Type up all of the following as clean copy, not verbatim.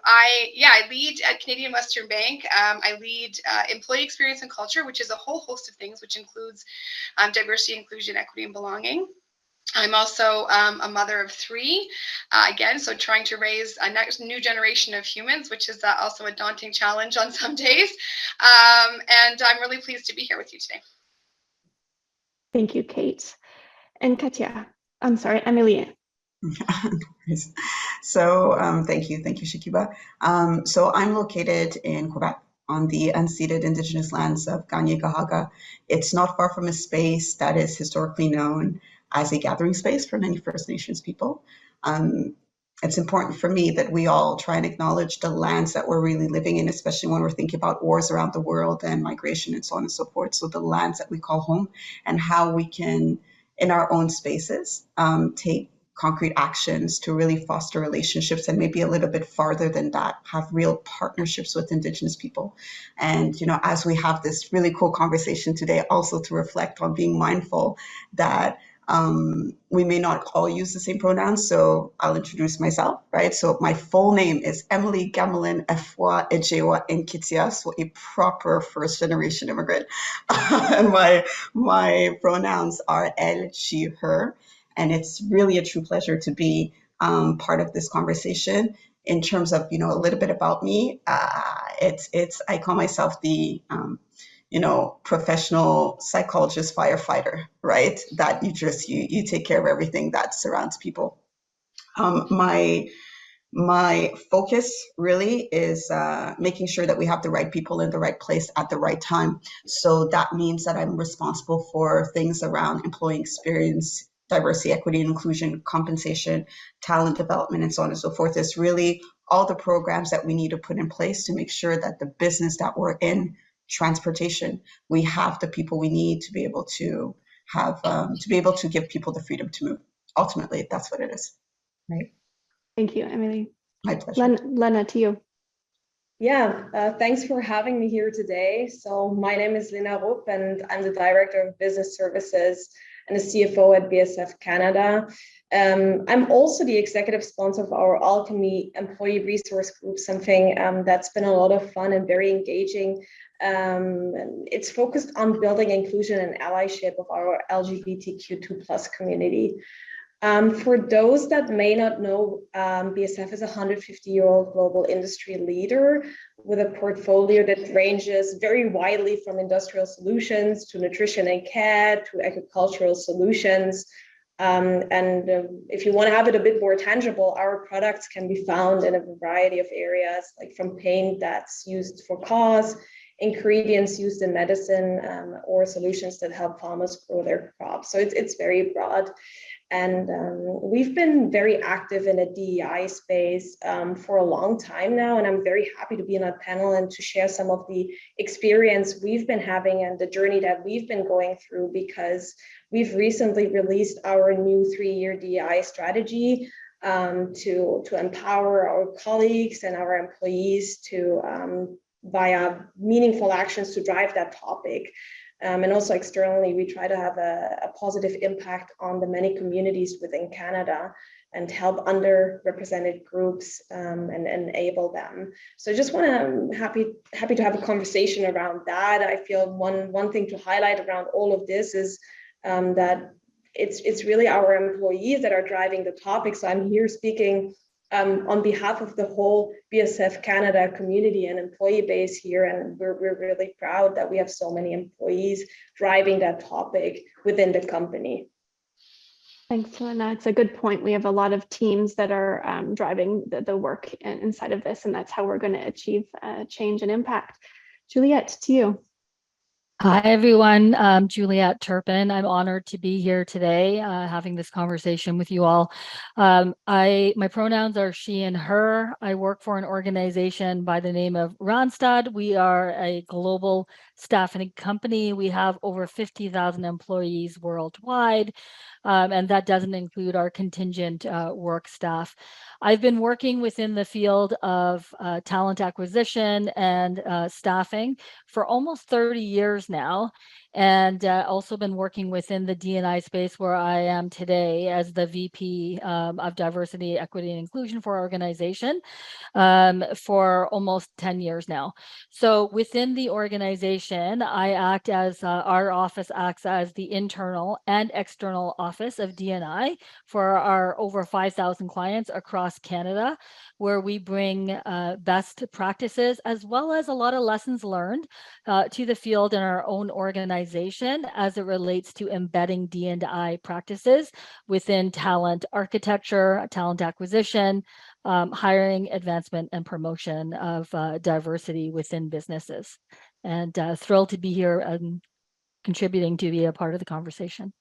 I lead at Canadian Western Bank. I lead employee experience and culture, which is a whole host of things, which includes diversity, inclusion, equity, and belonging. I'm also a mother of three, again, so trying to raise a next new generation of humans, which is also a daunting challenge on some days. And I'm really pleased to be here with you today. Thank you, Kate. And Nketiah, I'm sorry, Émilie. So thank you, Shakiba. So I'm located in Quebec on the unceded Indigenous lands of Kanien'kehá:ka. It's not far from a space that is historically known as a gathering space for many First Nations people. It's important for me that we all try and acknowledge the lands that we're really living in, especially when we're thinking about wars around the world and migration and so on and so forth. So the lands that we call home and how we can, in our own spaces, take concrete actions to really foster relationships and maybe a little bit farther than that, have real partnerships with Indigenous people. And, as we have this really cool conversation today, also to reflect on being mindful that we may not all use the same pronouns, so I'll introduce myself, right? So my full name is Émilie Gamelin Efwa Ejewa Nketiah, so a proper first generation immigrant. And my pronouns are elle, she, her. And it's really a true pleasure to be part of this conversation. In terms of, a little bit about me, I call myself the professional psychologist firefighter, right? That you take care of everything that surrounds people. My focus really is making sure that we have the right people in the right place at the right time. So that means that I'm responsible for things around employee experience, diversity, equity, and inclusion, compensation, talent development, and so on and so forth. It's really all the programs that we need to put in place to make sure that the business that we're in, transportation, we have the people we need to be able to have, to be able to give people the freedom to move. Ultimately, that's what it is, right? Thank you, Émilie. My pleasure. Lena, to you. Yeah, thanks for having me here today. So my name is Lena Rupp, and I'm the Director of Business Services and the CFO at BASF Canada. I'm also the executive sponsor of our Alchemy Employee Resource Group, something that's been a lot of fun and very engaging. It's focused on building inclusion and allyship of our LGBTQ2+ community. For those that may not know, BASF is a 150-year-old global industry leader with a portfolio that ranges very widely from industrial solutions to nutrition and care to agricultural solutions. If you want to have it a bit more tangible, our products can be found in a variety of areas, like from paint that's used for cars, ingredients used in medicine, or solutions that help farmers grow their crops. So it's very broad. And we've been very active in the DEI space for a long time now, and I'm very happy to be on that panel and to share some of the experience we've been having and the journey that we've been going through, because we've recently released our new 3-year DEI strategy to empower our colleagues and our employees to via meaningful actions to drive that topic. And also externally, we try to have a positive impact on the many communities within Canada and help underrepresented groups and enable them. So I just want to happy to have a conversation around that. I feel one thing to highlight around all of this is that it's really our employees that are driving the topic. So I'm here speaking on behalf of the whole BASF Canada community and employee base here, and we're really proud that we have so many employees driving that topic within the company. Thanks, Lena. It's a good point. We have a lot of teams that are driving the work inside of this, and that's how we're going to achieve change and impact. Juliet, to you. Hi, everyone. Juliet Turpin. I'm honored to be here today having this conversation with you all. My pronouns are she and her. I work for an organization by the name of Randstad. We are a global staffing company. We have over 50,000 employees worldwide, and that doesn't include our contingent work staff. I've been working within the field of talent acquisition and staffing for almost 30 years now. and also been working within the D&I space where I am today as the VP of Diversity, Equity, and Inclusion for our organization for almost 10 years now. So within the organization, I act as, our office acts as the internal and external office of D&I for our over 5,000 clients across Canada, where we bring best practices as well as a lot of lessons learned to the field in our own organization as it relates to embedding D&I practices within talent architecture, talent acquisition, hiring, advancement, and promotion of diversity within businesses. And thrilled to be here and contributing to be a part of the conversation.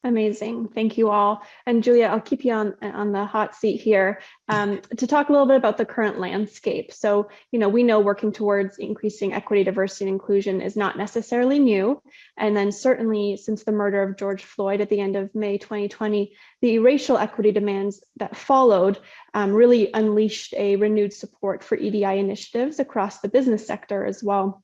Amazing. Thank you all. And Julia, I'll keep you on the hot seat here to talk a little bit about the current landscape. So, we know working towards increasing equity, diversity, and inclusion is not necessarily new. And then certainly since the murder of George Floyd at the end of May 2020, the racial equity demands that followed really unleashed a renewed support for EDI initiatives across the business sector as well.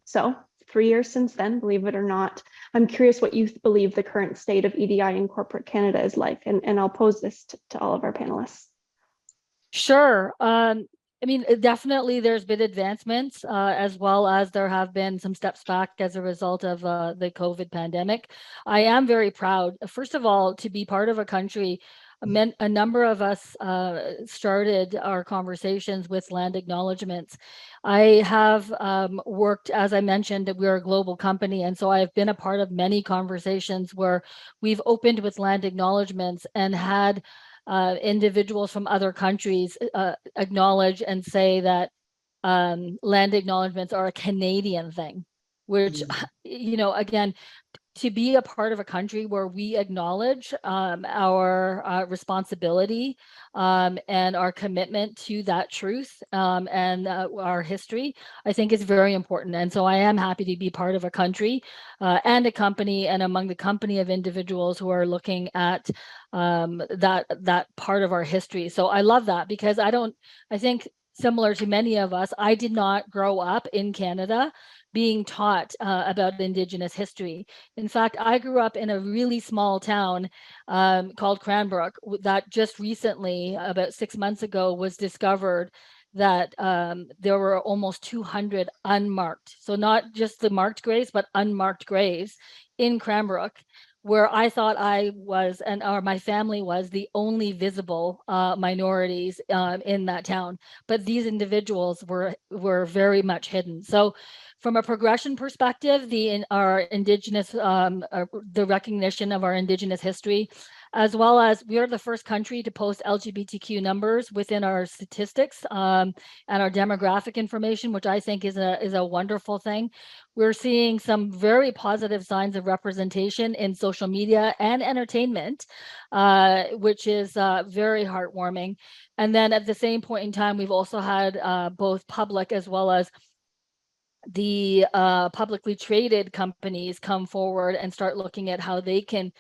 So 3 years since then, believe it or not, I'm curious what you believe the current state of EDI in corporate Canada is like, and I'll pose this to all of our panelists. Sure. Definitely there's been advancements as well as there have been some steps back as a result of the COVID pandemic. I am very proud, first of all, to be part of a country. A number of us started our conversations with land acknowledgements. I have worked, as I mentioned, we're a global company, and so I've been a part of many conversations where we've opened with land acknowledgements and had individuals from other countries acknowledge and say that land acknowledgements are a Canadian thing, which, again, to be a part of a country where we acknowledge our responsibility and our commitment to that truth and our history, I think is very important. And so I am happy to be part of a country and a company and among the company of individuals who are looking at that part of our history. So I love that because I think similar to many of us, I did not grow up in Canada being taught about Indigenous history. In fact, I grew up in a really small town called Cranbrook that just recently, about 6 months ago, was discovered that there were almost 200 unmarked, so not just the marked graves, but unmarked graves in Cranbrook, where I thought I was, or my family was, the only visible minorities in that town. But these individuals were very much hidden. So from a progression perspective, our Indigenous, the recognition of our Indigenous history, as well as we are the first country to post LGBTQ numbers within our statistics and our demographic information, which I think is a wonderful thing. We're seeing some very positive signs of representation in social media and entertainment, which is very heartwarming. And then at the same point in time, we've also had both public as well as the publicly traded companies come forward and start looking at how they can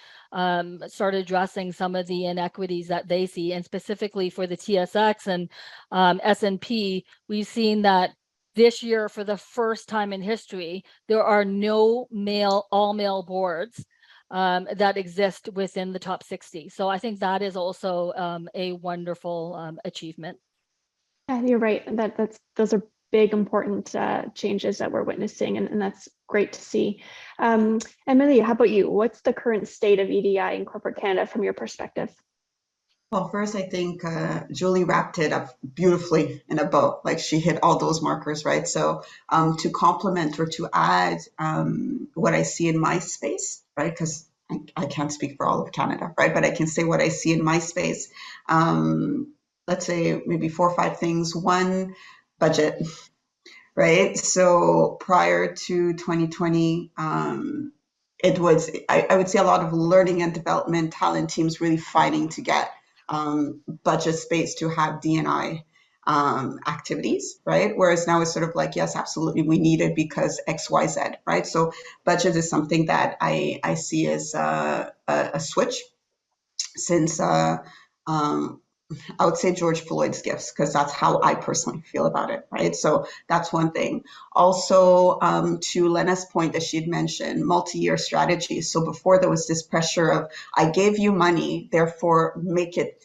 start addressing some of the inequities that they see. And specifically for the TSX and S&P, we've seen that this year, for the first time in history, there are no all-male boards that exist within the top 60. So I think that is also a wonderful achievement. Yeah, you're right. Those are big, important changes that we're witnessing, and that's great to see. Émilie, how about you? What's the current state of EDI in corporate Canada from your perspective? Well, first, I think Julie wrapped it up beautifully in a bow. Like, she hit all those markers, right? So to complement or to add what I see in my space, right? Because I can't speak for all of Canada, right? But I can say what I see in my space. Let's say maybe 4 or 5 things. One, budget, right? So prior to 2020, it was, I would say, a lot of learning and development talent teams really fighting to get budget space to have D&I activities, right? Whereas now it's sort of like, yes, absolutely, we need it because X, Y, Z, right? So budget is something that I see as a switch since I would say George Floyd's gifts, because that's how I personally feel about it, right? So that's one thing. Also, to Lena's point that she'd mentioned, multi-year strategies. So before there was this pressure of, I gave you money, therefore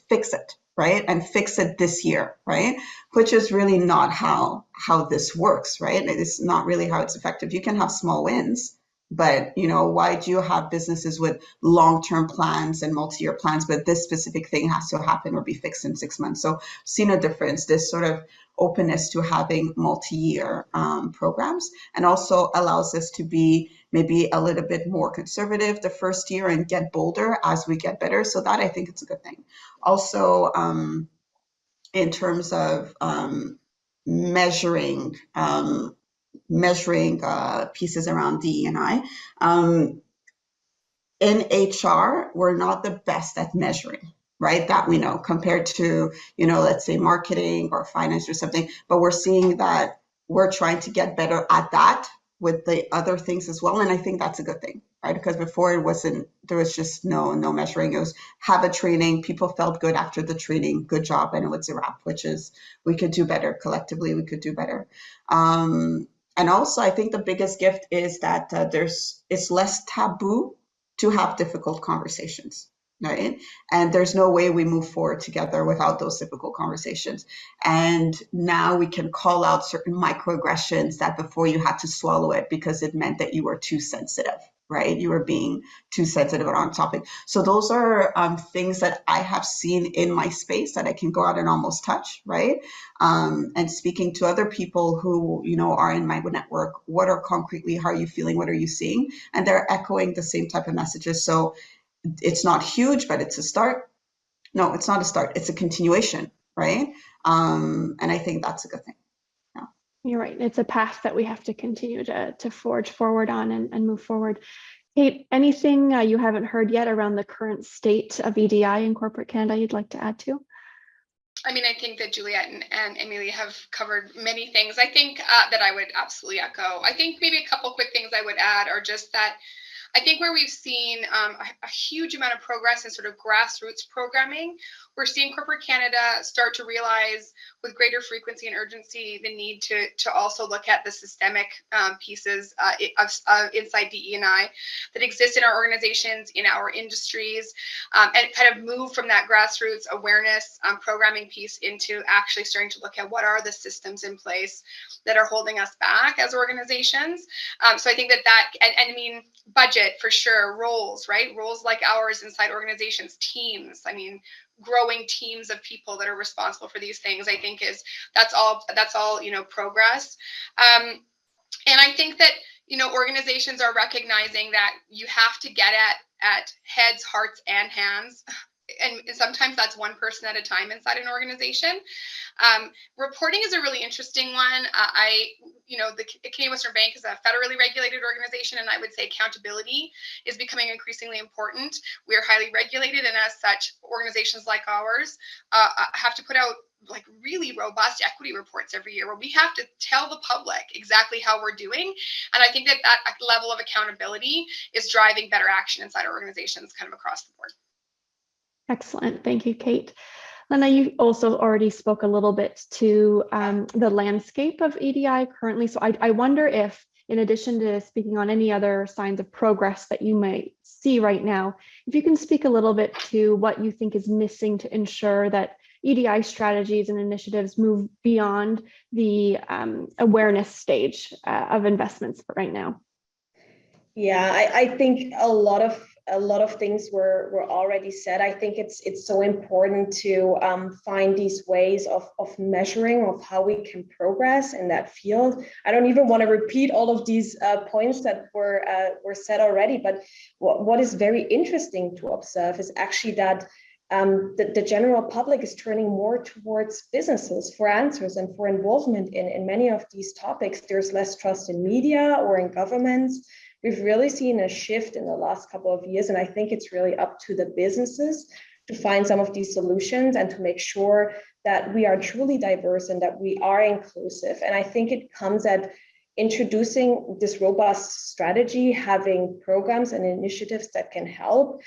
fix it, right? And fix it this year, right? Which is really not how this works, right? It's not really how it's effective. You can have small wins, but why do you have businesses with long-term plans and multi-year plans, but this specific thing has to happen or be fixed in 6 months? So seen a difference, this sort of openness to having multi-year programs, and also allows us to be maybe a little bit more conservative the first year and get bolder as we get better. So that, I think, it's a good thing. Also, in terms of measuring pieces around DE&I. In HR, we're not the best at measuring, right? That we know, compared to, let's say marketing or finance or something, but we're seeing that we're trying to get better at that with the other things as well. And I think that's a good thing, right? Because before there was just no measuring. It was have a training, people felt good after the training, good job, and it was a wrap, which is, we could do better collectively, we could do better. And also, I think the biggest gift is that it's less taboo to have difficult conversations, right? And there's no way we move forward together without those difficult conversations. And now we can call out certain microaggressions that before you had to swallow it because it meant that you were too sensitive, right? You were being too sensitive on topic. So those are things that I have seen in my space that I can go out and almost touch, right? And speaking to other people who, are in my network, what are concretely, how are you feeling? What are you seeing? And they're echoing the same type of messages. So it's not huge, but it's a start. No, it's not a start. It's a continuation, right? And I think that's a good thing. Yeah. You're right. It's a path that we have to continue to forge forward on and move forward. Kate, anything you haven't heard yet around the current state of EDI in corporate Canada you'd like to add to? I mean, I think that Juliet and Émilie have covered many things. I think that I would absolutely echo. I think maybe a couple quick things I would add are just that I think where we've seen a huge amount of progress in sort of grassroots programming, we're seeing corporate Canada start to realize with greater frequency and urgency the need to also look at the systemic pieces inside DE&I that exist in our organizations, in our industries, and kind of move from that grassroots awareness programming piece into actually starting to look at what are the systems in place that are holding us back as organizations. So I think that and I mean, budget for sure, roles, right? Roles like ours inside organizations, teams. I mean, growing teams of people that are responsible for these things, I think that's all progress. And I think that organizations are recognizing that you have to get at heads, hearts, and hands. And sometimes that's one person at a time inside an organization. Reporting is a really interesting one. The Canadian Western Bank is a federally regulated organization, and I would say accountability is becoming increasingly important. We are highly regulated, and as such, organizations like ours have to put out like really robust equity reports every year where we have to tell the public exactly how we're doing. And I think that level of accountability is driving better action inside our organizations kind of across the board. Excellent. Thank you, Kate. Lena, you also already spoke a little bit to the landscape of EDI currently. So I wonder if, in addition to speaking on any other signs of progress that you might see right now, if you can speak a little bit to what you think is missing to ensure that EDI strategies and initiatives move beyond the awareness stage of investments right now. Yeah, I think a lot of things were already said. I think it's so important to find these ways of measuring of how we can progress in that field. I don't even want to repeat all of these points that were said already, but what is very interesting to observe is actually that the general public is turning more towards businesses for answers and for involvement in many of these topics. There's less trust in media or in governments. We've really seen a shift in the last couple of years, and I think it's really up to the businesses to find some of these solutions and to make sure that we are truly diverse and that we are inclusive. And I think it comes at introducing this robust strategy, having programs and initiatives that can help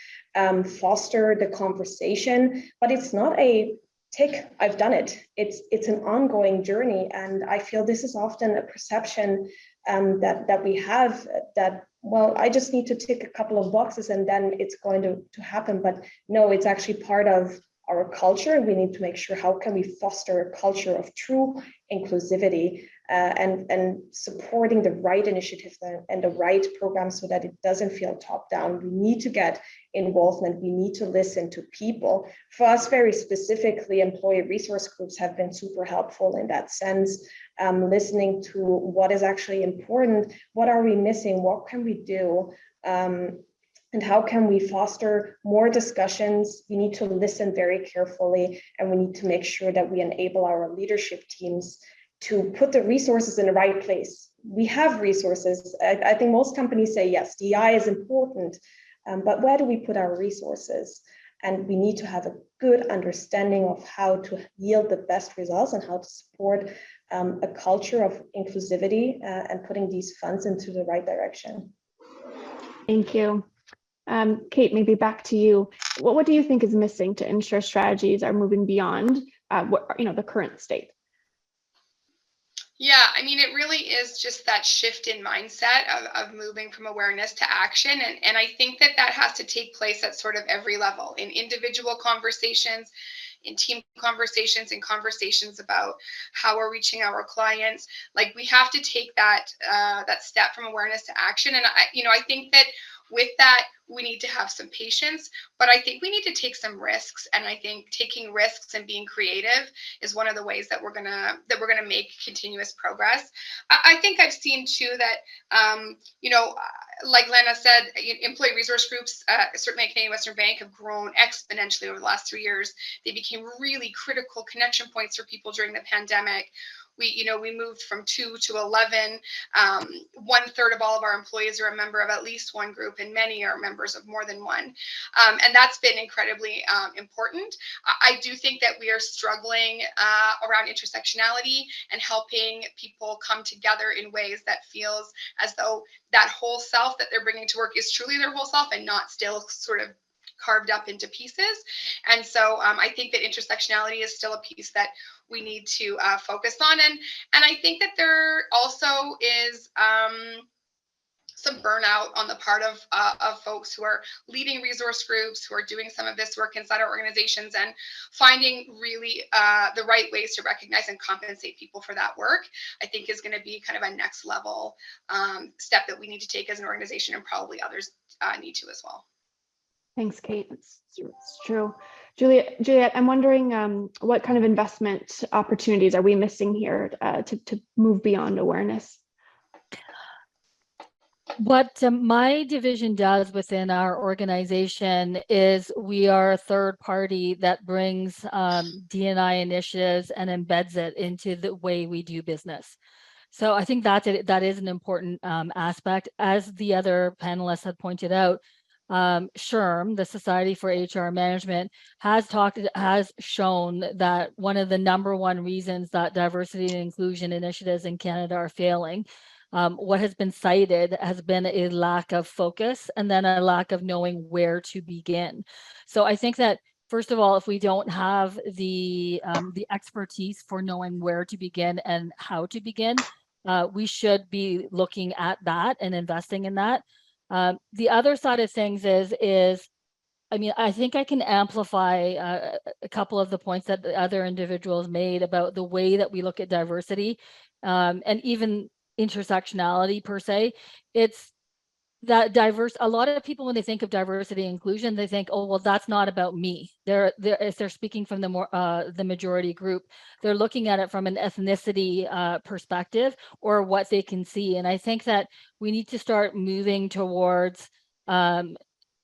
foster the conversation, but it's not a tick, I've done it. It's an ongoing journey. And I feel this is often a perception that we have, that, well, I just need to tick a couple of boxes and then it's going to happen. But no, it's actually part of our culture. We need to make sure, how can we foster a culture of true inclusivity and supporting the right initiatives and the right programs so that it doesn't feel top down. We need to get involvement. We need to listen to people. For us, very specifically, employee resource groups have been super helpful in that sense. Listening to what is actually important, what are we missing, what can we do, and how can we foster more discussions. We need to listen very carefully, and we need to make sure that we enable our leadership teams to put the resources in the right place. We have resources. I think most companies say, yes, DEI is important, but where do we put our resources? And we need to have a good understanding of how to yield the best results and how to support a culture of inclusivity and putting these funds into the right direction. Thank you. Kate, maybe back to you. What do you think is missing to ensure strategies are moving beyond the current state? Yeah, I mean, it really is just that shift in mindset of moving from awareness to action. And I think that has to take place at sort of every level, in individual conversations, in team conversations, in conversations about how we're reaching our clients. Like, we have to take that step from awareness to action. And I think that with that, we need to have some patience, but I think we need to take some risks. And I think taking risks and being creative is one of the ways that we're gonna make continuous progress. I think I've seen too that like Lena said, employee resource groups, certainly at Canadian Western Bank, have grown exponentially over the last 3 years. They became really critical connection points for people during the pandemic. We moved from 2 to 11. 1/3 of all of our employees are a member of at least one group, and many are members of more than one. And that's been incredibly important. I do think that we are struggling around intersectionality and helping people come together in ways that feels as though that whole self that they're bringing to work is truly their whole self and not still sort of carved up into pieces. And so I think that intersectionality is still a piece that we need to focus on. And I think that there also is some burnout on the part of folks who are leading resource groups, who are doing some of this work inside our organizations, and finding really the right ways to recognize and compensate people for that work, I think is going to be kind of a next level step that we need to take as an organization, and probably others need to as well. Thanks, Kate. It's true. Juliet, I'm wondering what kind of investment opportunities are we missing here to move beyond awareness? What my division does within our organization is we are a third party that brings D&I initiatives and embeds it into the way we do business. So I think that is an important aspect. As the other panelists had pointed out, SHRM, the Society for HR Management, has shown that one of the #1 reasons that diversity and inclusion initiatives in Canada are failing, what has been cited has been a lack of focus and then a lack of knowing where to begin. So I think that, first of all, if we don't have the expertise for knowing where to begin and how to begin, we should be looking at that and investing in that. The other side of things is, I mean, I think I can amplify a couple of the points that the other individuals made about the way that we look at diversity and even intersectionality per se. It's that a lot of people, when they think of diversity and inclusion, they think, oh, well, that's not about me. If they're speaking from the majority group, they're looking at it from an ethnicity perspective or what they can see. And I think that we need to start moving towards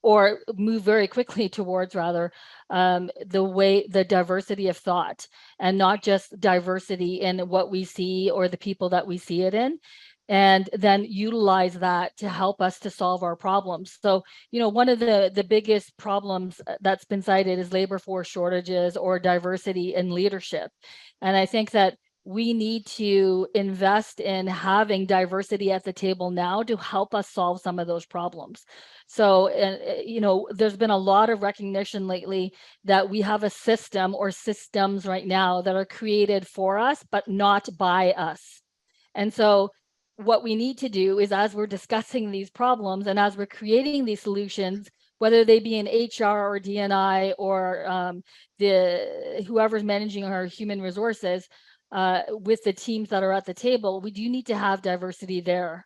or move very quickly towards rather the diversity of thought, and not just diversity in what we see or the people that we see it in, and then utilize that to help us to solve our problems. So, one of the biggest problems that's been cited is labor force shortages or diversity in leadership. And I think that we need to invest in having diversity at the table now to help us solve some of those problems. So, you know, there's been a lot of recognition lately that we have a system or systems right now that are created for us, but not by us. And so what we need to do is, as we're discussing these problems and as we're creating these solutions, whether they be in HR or DNI or whoever's managing our human resources, with the teams that are at the table, we do need to have diversity there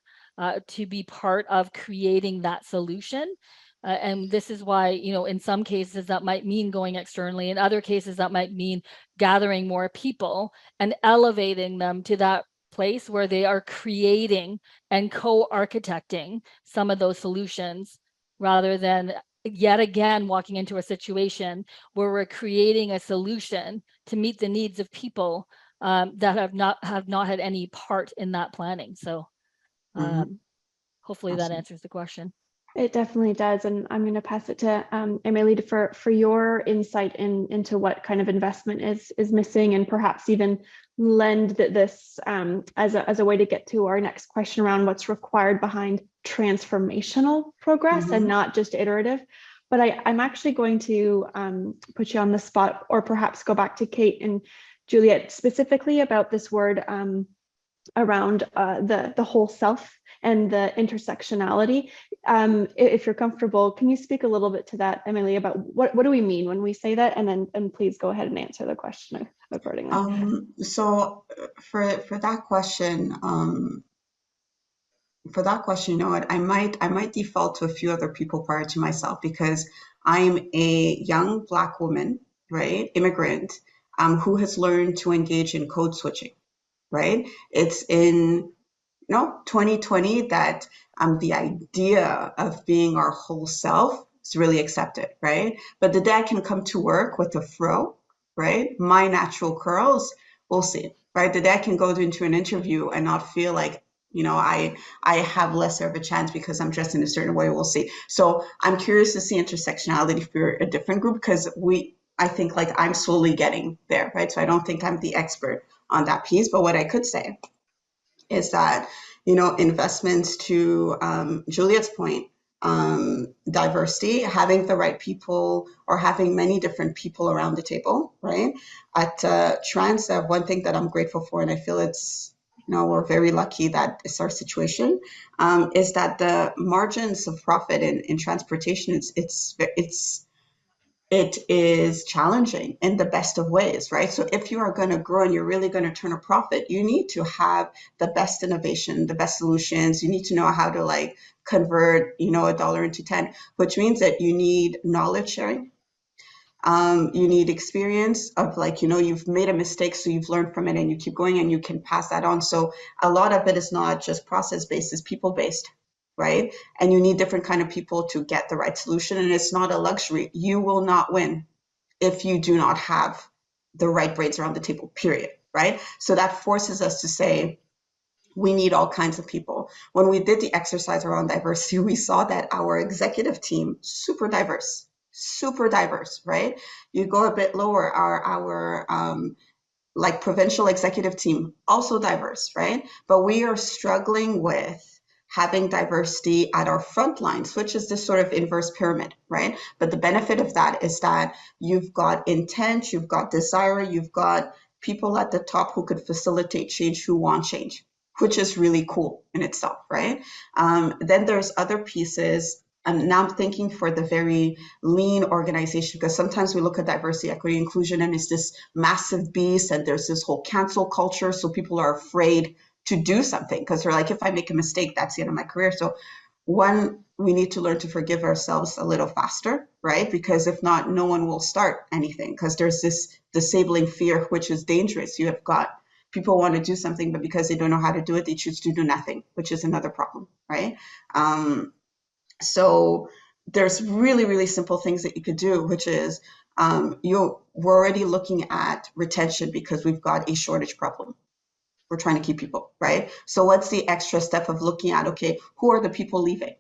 to be part of creating that solution. And this is why, you know, in some cases that might mean going externally. In other cases that might mean gathering more people and elevating them to that place where they are creating and co-architecting some of those solutions, rather than yet again walking into a situation where we're creating a solution to meet the needs of people that have not had any part in that planning. So hopefully that answers the question. It definitely does, and I'm going to pass it to Émilie for your insight into what kind of investment is missing, and perhaps even lend this as a way to get to our next question around what's required behind transformational progress and not just iterative. But I'm actually going to put you on the spot, or perhaps go back to Kate and Juliet specifically about this word around the whole self and the intersectionality. If you're comfortable, can you speak a little bit to that, Émilie, about what do we mean when we say that, and please go ahead and answer the question accordingly. So for that question, you know what, I might default to a few other people prior to myself, because I'm a young Black woman, right, immigrant, who has learned to engage in code switching, right? It's in 2020 that the idea of being our whole self is really accepted, right? But the day I can come to work with a fro, right, my natural curls, we'll see, right? The day I can go into an interview and not feel like, you know, I have lesser of a chance because I'm dressed in a certain way, we'll see. So I'm curious to see intersectionality for a different group, because I think like I'm slowly getting there, right? So I don't think I'm the expert on that piece, but what I could say is that, you know, investments, to Juliet's point, diversity, having the right people or having many different people around the table, right? At Transdev, one thing that I'm grateful for, and I feel it's, you know, we're very lucky that it's our situation, is that the margins of profit in transportation, it is challenging in the best of ways, right? So if you are going to grow and you're really going to turn a profit, you need to have the best innovation, the best solutions. You need to know how to like convert, you know, $1 into 10, which means that you need knowledge sharing. You need experience of like, you know, you've made a mistake, so you've learned from it and you keep going and you can pass that on. So a lot of it is not just process-based, it's people-based, right? And you need different kind of people to get the right solution. And it's not a luxury. You will not win if you do not have the right brains around the table, period, right? So that forces us to say, we need all kinds of people. When we did the exercise around diversity, we saw that our executive team, super diverse, right? You go a bit lower, our like provincial executive team, also diverse, right? But we are struggling with having diversity at our front lines, which is this sort of inverse pyramid, right? But the benefit of that is that you've got intent, you've got desire, you've got people at the top who could facilitate change, who want change, which is really cool in itself, right? Then there's other pieces. And now I'm thinking for the very lean organization, because sometimes we look at diversity, equity, inclusion, and it's this massive beast, and there's this whole cancel culture. So people are afraid to do something because they're like, if I make a mistake, that's the end of my career. So one, we need to learn to forgive ourselves a little faster, right? Because if not, no one will start anything, because there's this disabling fear, which is dangerous. You have got people want to do something, but because they don't know how to do it, they choose to do nothing, which is another problem, right? So there's really, really simple things that you could do, which is we're already looking at retention because we've got a shortage problem. We're trying to keep people, right? So what's the extra step of looking at, okay, who are the people leaving?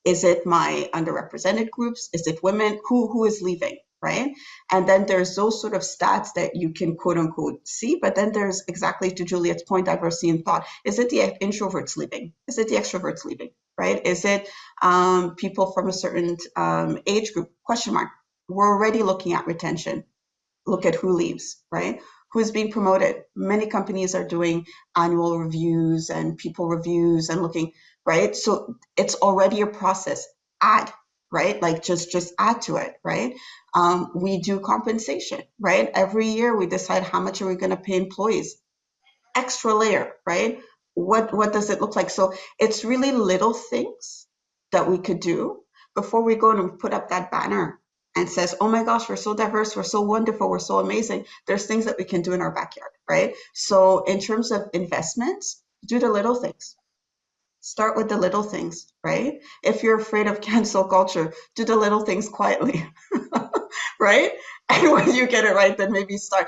Is it my underrepresented groups? Is it women? Who is leaving, right? And then there's those sort of stats that you can quote unquote see, but then there's, exactly to Juliet's point, diversity in thought. Is it the introverts leaving? Is it the extroverts leaving, right? Is it people from a certain age group? Question mark. We're already looking at retention. Look at who leaves, right? Who's being promoted. Many companies are doing annual reviews and people reviews and looking, right? So it's already a process. Add, right? Like just add to it, right? We do compensation, right? Every year we decide how much are we going to pay employees. Extra layer, right? What does it look like? So it's really little things that we could do before we go and put up that banner and says, oh my gosh, we're so diverse, we're so wonderful, we're so amazing. There's things that we can do in our backyard, right? So in terms of investments, do the little things. Start with the little things, right? If you're afraid of cancel culture, do the little things quietly, right? And when you get it right, then maybe start.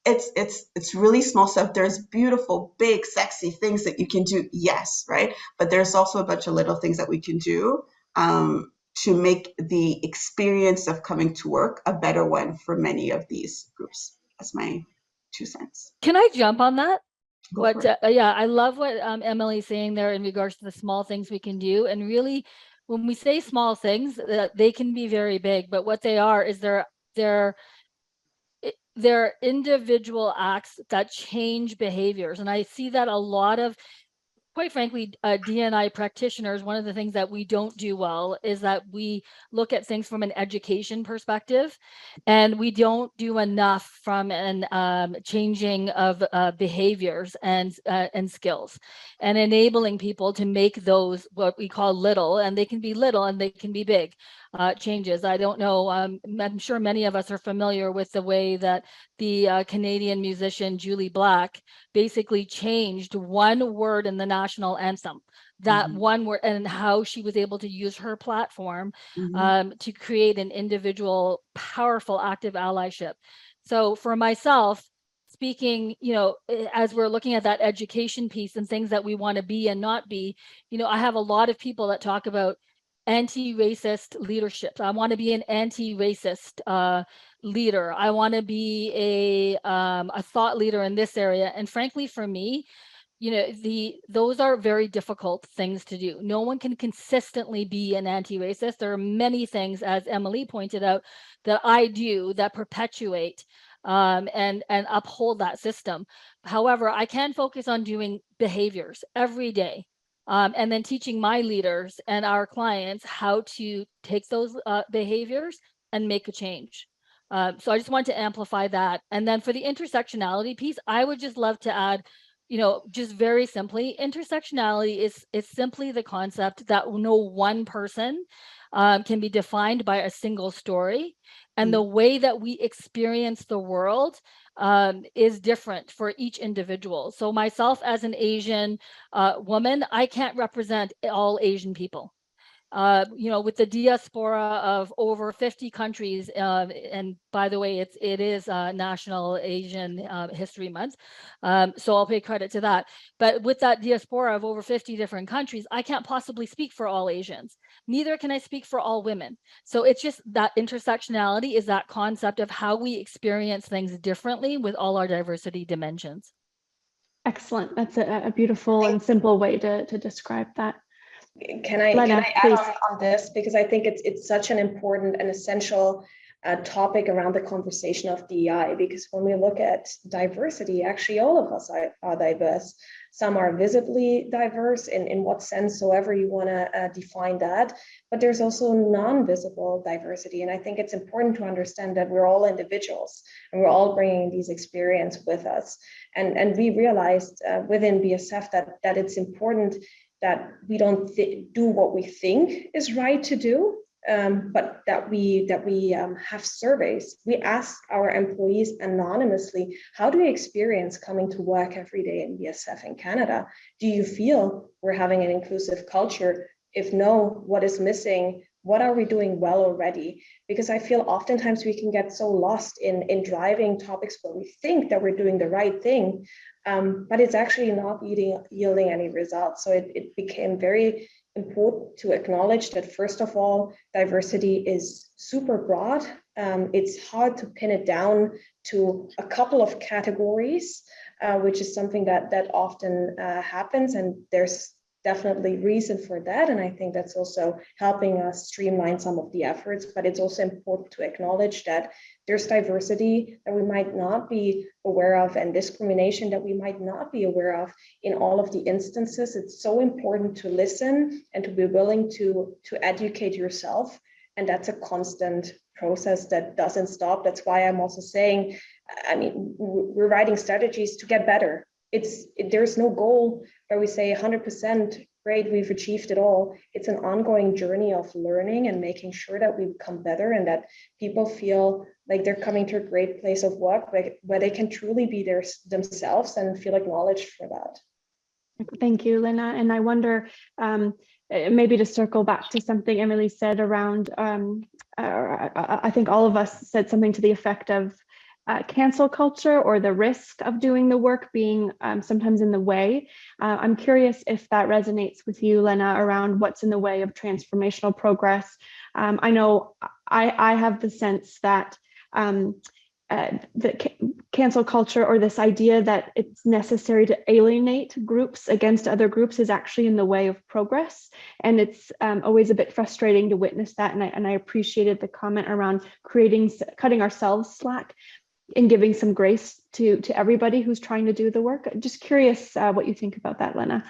It's really small stuff. There's beautiful, big, sexy things that you can do, yes, right? But there's also a bunch of little things that we can do to make the experience of coming to work a better one for many of these groups. That's my 2 cents. Can I jump on that? Go for it. Yeah, I love what Emily's saying there in regards to the small things we can do. And really, when we say small things, they can be very big, but what they are is they're individual acts that change behaviors. And I see that a lot of, quite frankly, D&I practitioners, one of the things that we don't do well is that we look at things from an education perspective, and we don't do enough from an changing of behaviors and skills, and enabling people to make those what we call little, and they can be little and they can be big changes. I don't know, I'm sure many of us are familiar with the way that the Canadian musician Julie Black basically changed one word in the national anthem, that one word, and how she was able to use her platform to create an individual, powerful, active allyship. So for myself, speaking, as we're looking at that education piece and things that we want to be and not be, I have a lot of people that talk about anti-racist leadership. I want to be an anti-racist leader. I want to be a thought leader in this area. And frankly, for me, those are very difficult things to do. No one can consistently be an anti-racist. There are many things, as Émilie pointed out, that I do that perpetuate and uphold that system. However, I can focus on doing behaviors every day. And then teaching my leaders and our clients how to take those behaviors and make a change. So I just want to amplify that. And then for the intersectionality piece, I would just love to add, just very simply, intersectionality is simply the concept that no one person can be defined by a single story. And the way that we experience the world is different for each individual. So myself as an Asian woman, I can't represent all Asian people. With the diaspora of over 50 countries, and by the way, it is National Asian History Month, so I'll pay credit to that. But with that diaspora of over 50 different countries, I can't possibly speak for all Asians. Neither can I speak for all women. So it's just that intersectionality is that concept of how we experience things differently with all our diversity dimensions. Excellent. That's a beautiful and simple way to describe that. Can I Lena, add on this, because I think it's such an important and essential topic around the conversation of DEI, because when we look at diversity, actually all of us are diverse. Some are visibly diverse in what sense soever you want to define that, but there's also non-visible diversity. And I think it's important to understand that we're all individuals and we're all bringing these experiences with us. And we realized within BASF that it's important that we don't do what we think is right to do, but that we have surveys. We ask our employees anonymously, how do you experience coming to work every day in BASF in Canada? Do you feel we're having an inclusive culture? If no, what is missing? What are we doing well already? Because I feel oftentimes we can get so lost in driving topics where we think that we're doing the right thing, but it's actually not yielding any results. So it became very important to acknowledge that, first of all, diversity is super broad. it's hard to pin it down to a couple of categories, which is something that often happens, and there's definitely reason for that. And I think that's also helping us streamline some of the efforts, but it's also important to acknowledge that there's diversity that we might not be aware of and discrimination that we might not be aware of in all of the instances. It's so important to listen and to be willing to educate yourself. And that's a constant process that doesn't stop. That's why I'm also saying, I mean, we're writing strategies to get better. There's no goal where we say 100% great, we've achieved it all. It's an ongoing journey of learning and making sure that we become better and that people feel like they're coming to a great place of work where they can truly be themselves and feel acknowledged for that. Thank you, Lena. And I wonder, maybe to circle back to something Émilie said around, I think all of us said something to the effect of cancel culture or the risk of doing the work being sometimes in the way. I'm curious if that resonates with you, Lena, around what's in the way of transformational progress. I know I have the sense that the cancel culture or this idea that it's necessary to alienate groups against other groups is actually in the way of progress. And it's always a bit frustrating to witness that. And I appreciated the comment around cutting ourselves slack and giving some grace to everybody who's trying to do the work. Just curious what you think about that, Lena.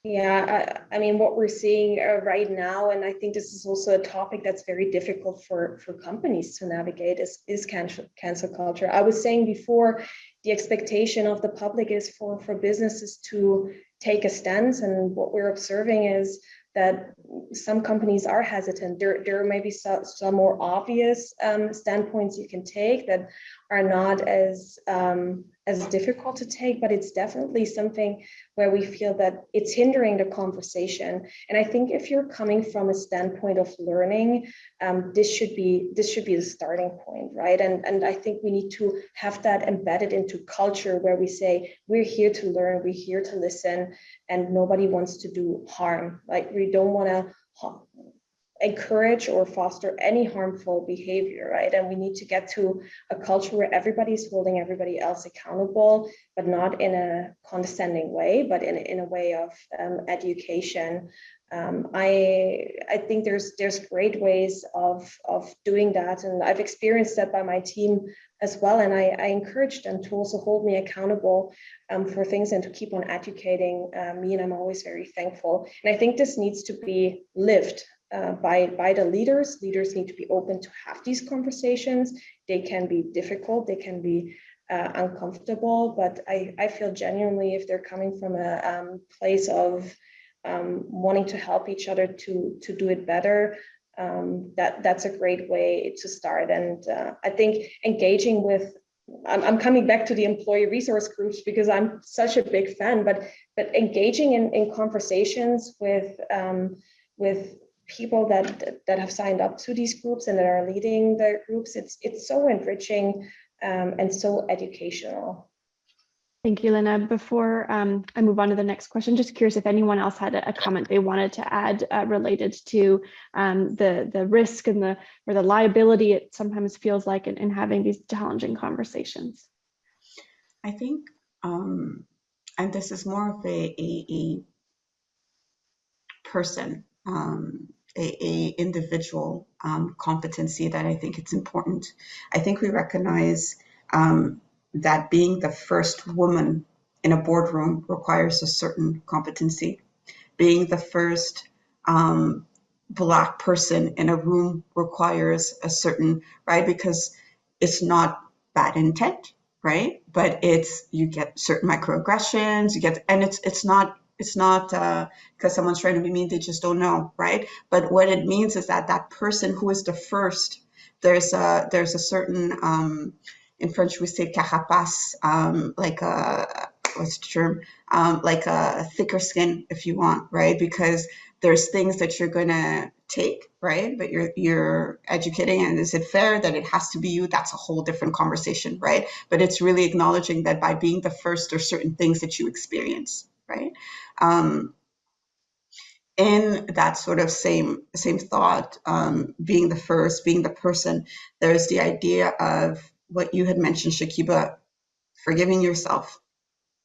Yeah, I mean, what we're seeing right now, and I think this is also a topic that's very difficult for companies to navigate, is cancel culture. I was saying before, the expectation of the public is for businesses to take a stance, and what we're observing is that some companies are hesitant. There may be some more obvious standpoints you can take that are not as difficult to take, but it's definitely something where we feel that it's hindering the conversation. And I think if you're coming from a standpoint of learning, this should be the starting point, right? And I think we need to have that embedded into culture where we say, we're here to learn, we're here to listen, and nobody wants to do harm. Like, we don't want to encourage or foster any harmful behavior, right? And we need to get to a culture where everybody's holding everybody else accountable, but not in a condescending way, but in a way of education. I think there's great ways of doing that, and I've experienced that by my team as well. And I encourage them to also hold me accountable for things and to keep on educating me. And I'm always very thankful. And I think this needs to be lived by the leaders. Leaders need to be open to have these conversations. They can be difficult, they can be uncomfortable, but I feel genuinely, if they're coming from a place of wanting to help each other to do it better, that's a great way to start. And I think engaging with, I'm coming back to the employee resource groups because I'm such a big fan, but engaging in conversations with people that have signed up to these groups and that are leading the groups, it's so enriching and so educational. Thank you, Lena. Before I move on to the next question, just curious if anyone else had a comment they wanted to add related to the risk and the liability it sometimes feels like in having these challenging conversations. I think, and this is more of a person, a individual competency that I think it's important. I think we recognize that being the first woman in a boardroom requires a certain competency. Being the first Black person in a room requires a certain, right? Because it's not bad intent, right? But you get certain microaggressions, and it's not because someone's trying to be mean, they just don't know, right? But what it means is that person who is the first, there's a certain, in French we say carapace, like what's the term? Like a thicker skin, if you want, right? Because there's things that you're gonna take, right? But you're educating, and is it fair that it has to be you? That's a whole different conversation, right? But it's really acknowledging that by being the first, there's certain things that you experience, right? in that sort of same thought, being the first, being the person, there's the idea of what you had mentioned, Shakiba, forgiving yourself,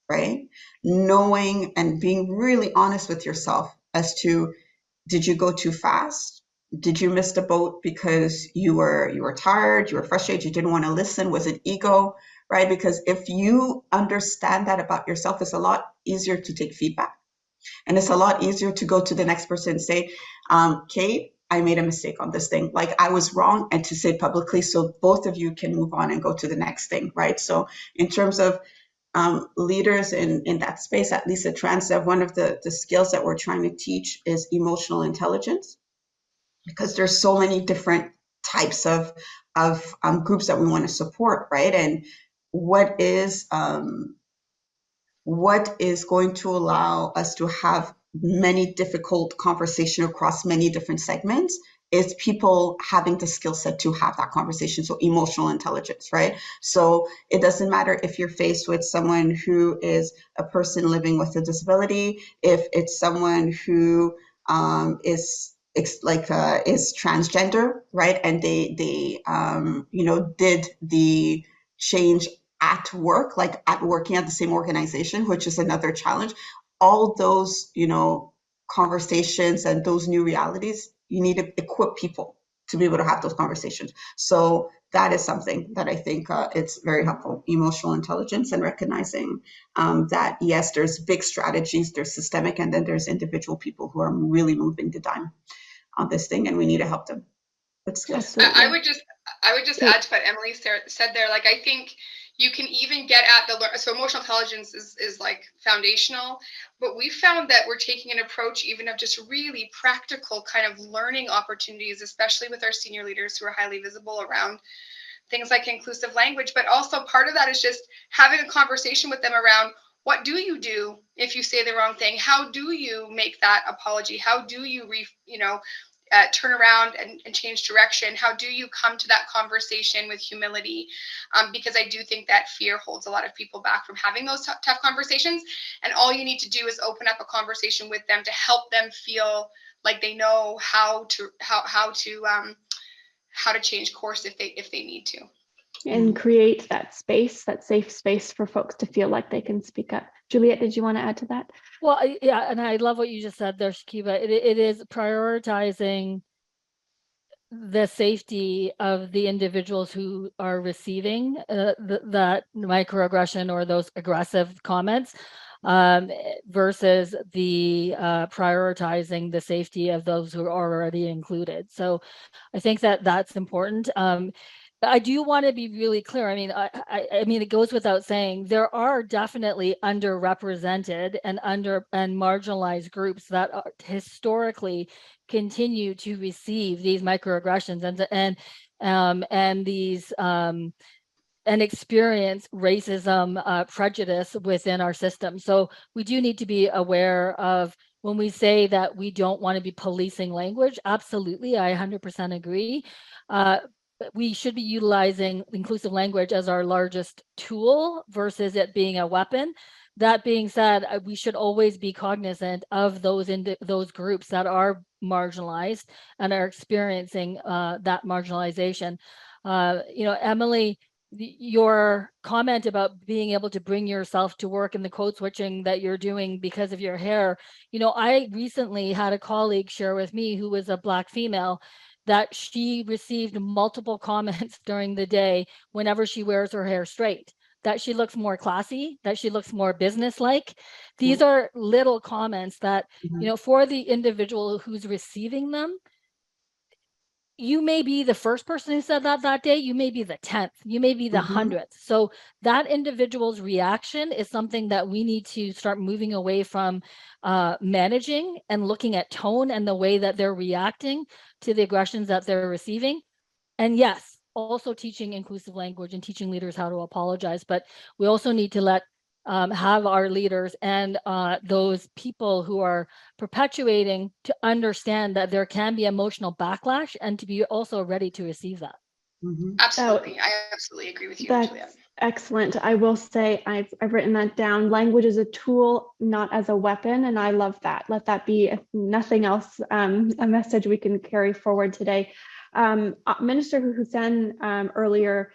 right? Knowing and being really honest with yourself as to, did you go too fast? Did you miss the boat because you were tired, you were frustrated, you didn't want to listen? Was it ego, right? Because if you understand that about yourself, it's a lot easier to take feedback. And it's a lot easier to go to the next person and say, Kate, I made a mistake on this thing. Like, I was wrong, and to say publicly so both of you can move on and go to the next thing, right? So in terms of leaders in that space, at least at Transdev, one of the skills that we're trying to teach is emotional intelligence, because there's so many different types of groups that we want to support, right? And what is going to allow us to have many difficult conversation across many different segments is people having the skill set to have that conversation. So emotional intelligence, right? So it doesn't matter if you're faced with someone who is a person living with a disability, if it's someone who is transgender, right? And they did the change at work, like at working at the same organization, which is another challenge. All those, conversations and those new realities, you need to equip people to be able to have those conversations. So that is something that I think it's very helpful, emotional intelligence, and recognizing that, yes, there's big strategies, there's systemic, and then there's individual people who are really moving the dime on this thing, and we need to help them with skills. I would just add to what Émilie said there. Like, I think you can even get at so emotional intelligence is like foundational, but we found that we're taking an approach even of just really practical kind of learning opportunities, especially with our senior leaders who are highly visible around things like inclusive language. But also part of that is just having a conversation with them around, what do you do if you say the wrong thing? How do you make that apology? How do you turn around and change direction? How do you come to that conversation with humility? Because I do think that fear holds a lot of people back from having those tough conversations. And all you need to do is open up a conversation with them to help them feel like they know how to change course if they need to. And create that space, that safe space for folks to feel like they can speak up. Juliet, did you want to add to that? Well, yeah, and I love what you just said there, Shakiba. It is prioritizing the safety of the individuals who are receiving that microaggression or those aggressive comments, versus the prioritizing the safety of those who are already included. So I think that that's important. I do want to be really clear. I mean, it goes without saying, there are definitely underrepresented and marginalized groups that are historically continue to receive these microaggressions and these and experience racism, prejudice within our system. So we do need to be aware of, when we say that we don't want to be policing language. Absolutely, I 100% agree. We should be utilizing inclusive language as our largest tool versus it being a weapon. That being said, we should always be cognizant of those groups that are marginalized and are experiencing that marginalization. Émilie, your comment about being able to bring yourself to work and the code switching that you're doing because of your hair. I recently had a colleague share with me, who was a Black female, that she received multiple comments during the day whenever she wears her hair straight, that she looks more classy, that she looks more business-like. These are little comments that, for the individual who's receiving them, you may be the first person who said that day, you may be the 10th, you may be the 100th. So that individual's reaction is something that we need to start moving away from managing, and looking at tone and the way that they're reacting to the aggressions that they're receiving. And yes, also teaching inclusive language and teaching leaders how to apologize. But we also need to have our leaders and those people who are perpetuating to understand that there can be emotional backlash, and to be also ready to receive that. Absolutely. I absolutely agree with you, Juliet. Excellent. I will say I've written that down. Language is a tool, not as a weapon, and I love that. Let that be, if nothing else, a message we can carry forward today. Minister Hussein earlier,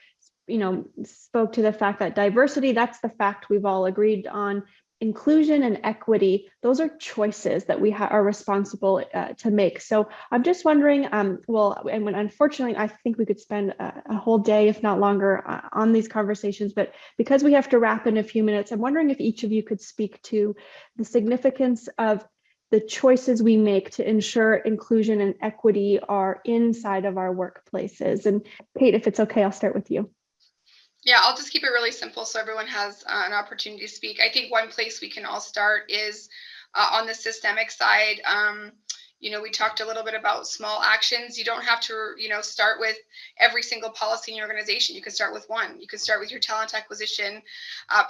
spoke to the fact that diversity, that's the fact we've all agreed on. Inclusion and equity, those are choices that we are responsible to make. So I'm just wondering, unfortunately, I think we could spend a whole day, if not longer, on these conversations, but because we have to wrap in a few minutes, I'm wondering if each of you could speak to the significance of the choices we make to ensure inclusion and equity are inside of our workplaces. And Kate, if it's okay, I'll start with you. Yeah, I'll just keep it really simple so everyone has an opportunity to speak. I think one place we can all start is on the systemic side. We talked a little bit about small actions. You don't have to, start with every single policy in your organization. You can start with one. You can start with your talent acquisition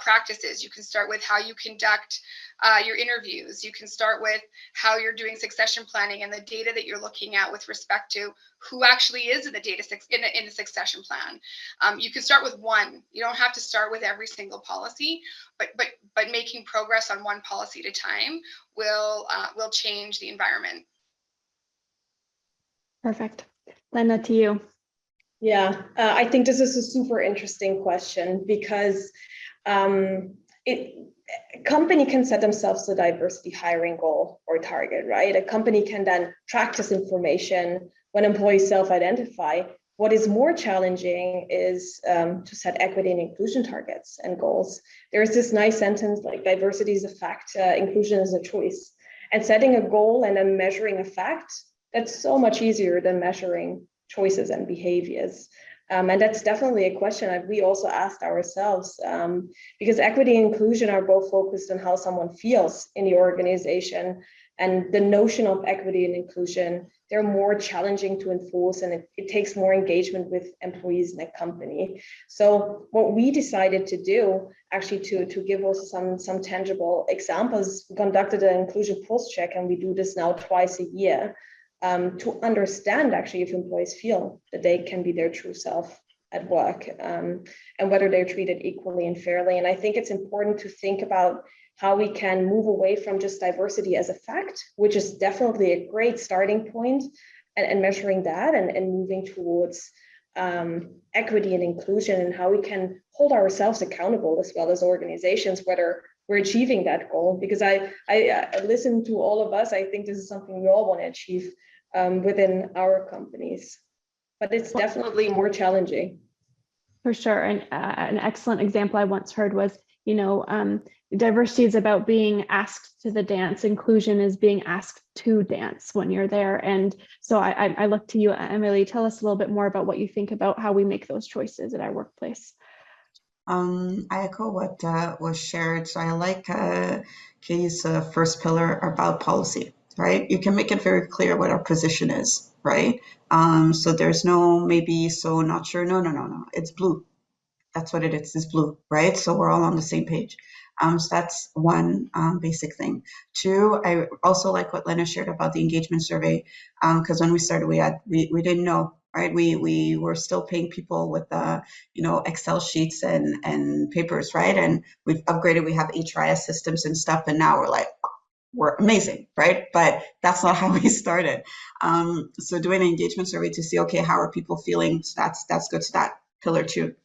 practices. You can start with how you conduct your interviews. You can start with how you're doing succession planning and the data that you're looking at with respect to who actually is in the data in the succession plan. You can start with one. You don't have to start with every single policy, but making progress on one policy at a time will change the environment. Perfect. Lena, to you. Yeah, I think this is a super interesting question because a company can set themselves a diversity hiring goal or target, right? A company can then track this information when employees self-identify. What is more challenging is to set equity and inclusion targets and goals. There's this nice sentence like diversity is a fact, inclusion is a choice. And setting a goal and then measuring a fact, that's so much easier than measuring choices and behaviors. And that's definitely a question that we also asked ourselves, because equity and inclusion are both focused on how someone feels in the organization. And the notion of equity and inclusion, they're more challenging to enforce, and it takes more engagement with employees in a company. So what we decided to do, actually to give us some tangible examples, we conducted an inclusion pulse check, and we do this now twice a year. To understand actually if employees feel that they can be their true self at work, and whether they're treated equally and fairly. And I think it's important to think about how we can move away from just diversity as a fact, which is definitely a great starting point, and measuring that and moving towards equity and inclusion, and how we can hold ourselves accountable as well as organizations, whether we're achieving that goal. Because I listen to all of us, I think this is something we all want to achieve within our companies, but it's definitely more challenging. For sure. And an excellent example I once heard was, diversity is about being asked to the dance. Inclusion is being asked to dance when you're there. And so I look to you, Émilie. Tell us a little bit more about what you think about how we make those choices at our workplace. I echo what was shared. So I like Katie's first pillar about policy, right? You can make it very clear what our position is, right? So there's no maybe, so not sure. No. It's blue. That's what it is. It's blue, right? So we're all on the same page. So that's one basic thing. Two, I also like what Lena shared about the engagement survey, because when we started, we didn't know, right? We were still paying people with Excel sheets and papers, right? And we've upgraded. We have HRIS systems and stuff, and now we're amazing, right? But that's not how we started. So doing an engagement survey to see, okay, how are people feeling? So that's good. So that pillar 2.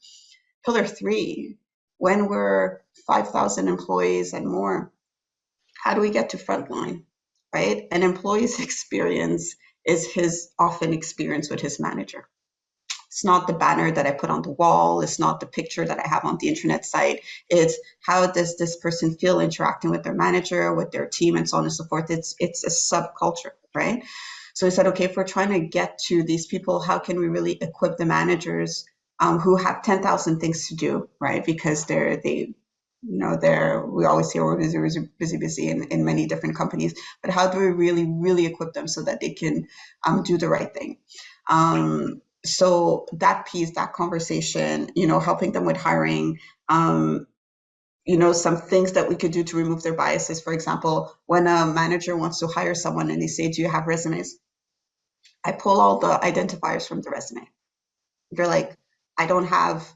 Pillar 3, when we're 5,000 employees and more, how do we get to frontline, right? An employee's experience is his often experience with his manager. It's not the banner that I put on the wall. It's not the picture that I have on the internet site. It's how does this person feel interacting with their manager, with their team, and so on and so forth. It's a subculture, right? So we said, okay, if we're trying to get to these people, how can we really equip the managers who have 10,000 things to do, right? Because we always hear we're busy in many different companies, but how do we really equip them so that they can do the right thing? So that piece, that conversation, helping them with hiring, some things that we could do to remove their biases. For example, when a manager wants to hire someone and they say, do you have resumes? I pull all the identifiers from the resume. They're like, I don't have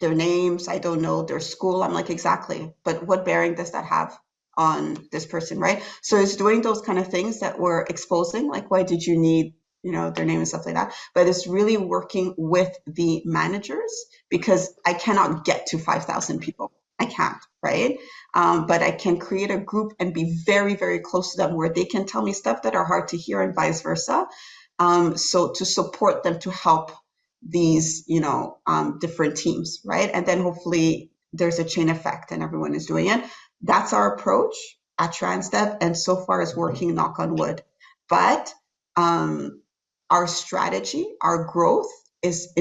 their names, I don't know their school. I'm like, exactly, but what bearing does that have on this person, right? So it's doing those kind of things that we're exposing, like, why did you need, their name and stuff like that. But it's really working with the managers, because I cannot get to 5,000 people. I can't, right? But I can create a group and be very, very close to them, where they can tell me stuff that are hard to hear and vice versa. So to support them, to help these, different teams, right? And then hopefully there's a chain effect and everyone is doing it. That's our approach at Transdev, and so far is working, knock on wood. But our strategy, our growth is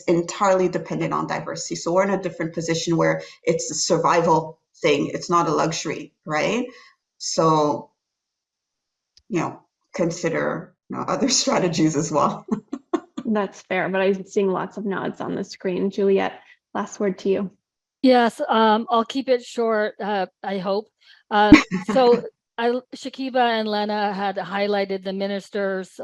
entirely dependent on diversity. So we're in a different position where it's a survival thing. It's not a luxury, right? So, consider other strategies as well. That's fair, but I'm seeing lots of nods on the screen. Juliet, last word to you. Yes, I'll keep it short, I hope. So Shakiba and Lena had highlighted the minister's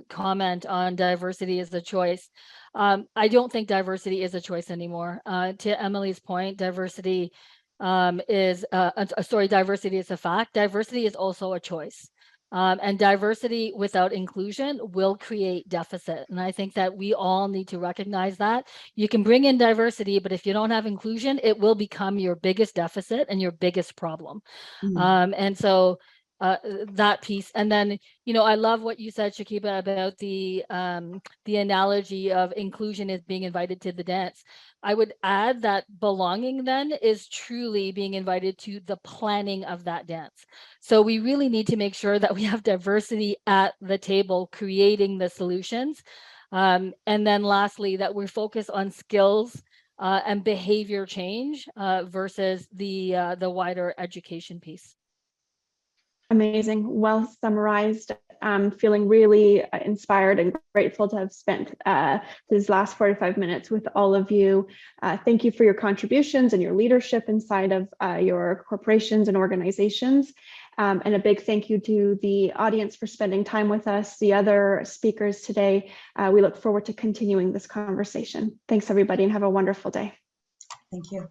comment on diversity as a choice. I don't think diversity is a choice anymore. To Emilie's point, diversity is diversity is a fact. Diversity is also a choice. And diversity without inclusion will create deficit. And I think that we all need to recognize that. You can bring in diversity, but if you don't have inclusion, it will become your biggest deficit and your biggest problem. And so that piece. And then, I love what you said, Shakiba, about the analogy of inclusion is being invited to the dance. I would add that belonging then is truly being invited to the planning of that dance. So we really need to make sure that we have diversity at the table, creating the solutions. And then lastly, that we focus on skills and behavior change versus the wider education piece. Amazing. Well summarized. I'm feeling really inspired and grateful to have spent these last 45 minutes with all of you. Thank you for your contributions and your leadership inside of your corporations and organizations. And a big thank you to the audience for spending time with us, the other speakers today. We look forward to continuing this conversation. Thanks, everybody, and have a wonderful day. Thank you.